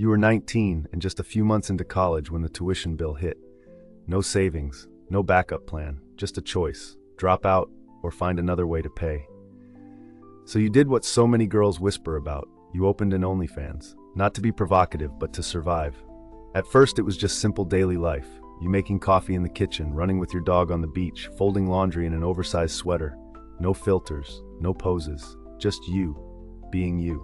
You were 19 and just a few months into college when the tuition bill hit. No savings, no backup plan, just a choice: drop out or find another way to pay. So you did what so many girls whisper about. You opened an OnlyFans, not to be provocative, but to survive. At first it was just simple daily life. You making coffee in the kitchen, running with your dog on the beach, folding laundry in an oversized sweater. No filters, no poses, just you, being you.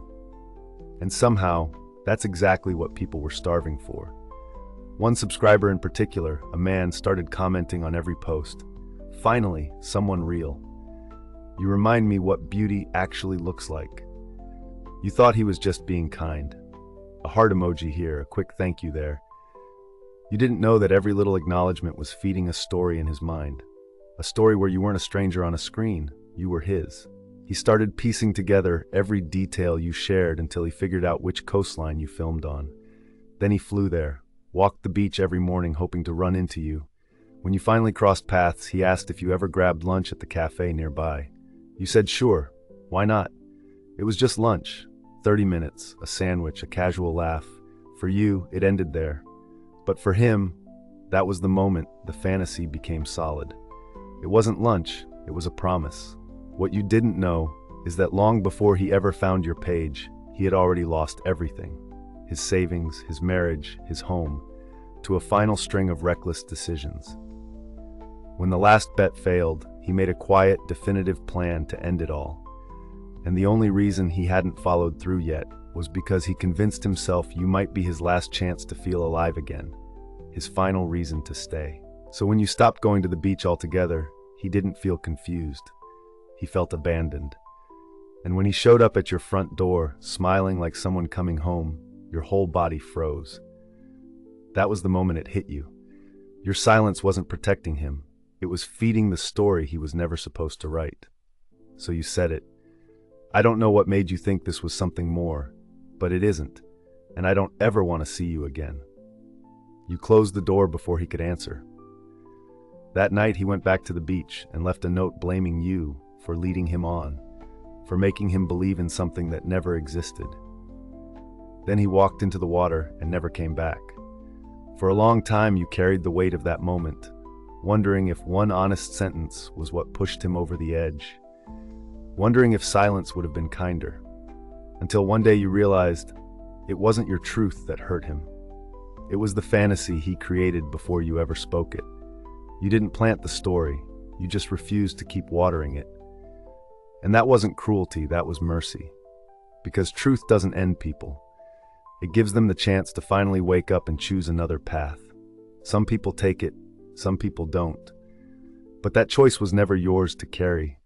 And somehow, that's exactly what people were starving for. One subscriber in particular, a man, started commenting on every post. Finally, someone real. You remind me what beauty actually looks like. You thought he was just being kind. A heart emoji here, a quick thank you there. You didn't know that every little acknowledgement was feeding a story in his mind. A story where you weren't a stranger on a screen, you were his. He started piecing together every detail you shared until he figured out which coastline you filmed on. Then he flew there, walked the beach every morning hoping to run into you. When you finally crossed paths, he asked if you ever grabbed lunch at the cafe nearby. You said sure, why not? It was just lunch, 30 minutes, a sandwich, a casual laugh. For you, it ended there. But for him, that was the moment the fantasy became solid. It wasn't lunch, it was a promise. What you didn't know is that long before he ever found your page, he had already lost everything. His savings, his marriage, his home, to a final string of reckless decisions. When the last bet failed, he made a quiet, definitive plan to end it all. And the only reason he hadn't followed through yet was because he convinced himself you might be his last chance to feel alive again, his final reason to stay. So when you stopped going to the beach altogether, he didn't feel confused. He felt abandoned. And when he showed up at your front door, smiling like someone coming home, your whole body froze. That was the moment it hit you. Your silence wasn't protecting him. It was feeding the story he was never supposed to write. So you said it. I don't know what made you think this was something more, but it isn't, and I don't ever want to see you again. You closed the door before he could answer. That night he went back to the beach and left a note blaming you for leading him on, for making him believe in something that never existed. Then he walked into the water and never came back. For a long time you carried the weight of that moment, wondering if one honest sentence was what pushed him over the edge, wondering if silence would have been kinder, until one day you realized it wasn't your truth that hurt him. It was the fantasy he created before you ever spoke it. You didn't plant the story, you just refused to keep watering it. And that wasn't cruelty, that was mercy. Because truth doesn't end people. It gives them the chance to finally wake up and choose another path. Some people take it, some people don't. But that choice was never yours to carry.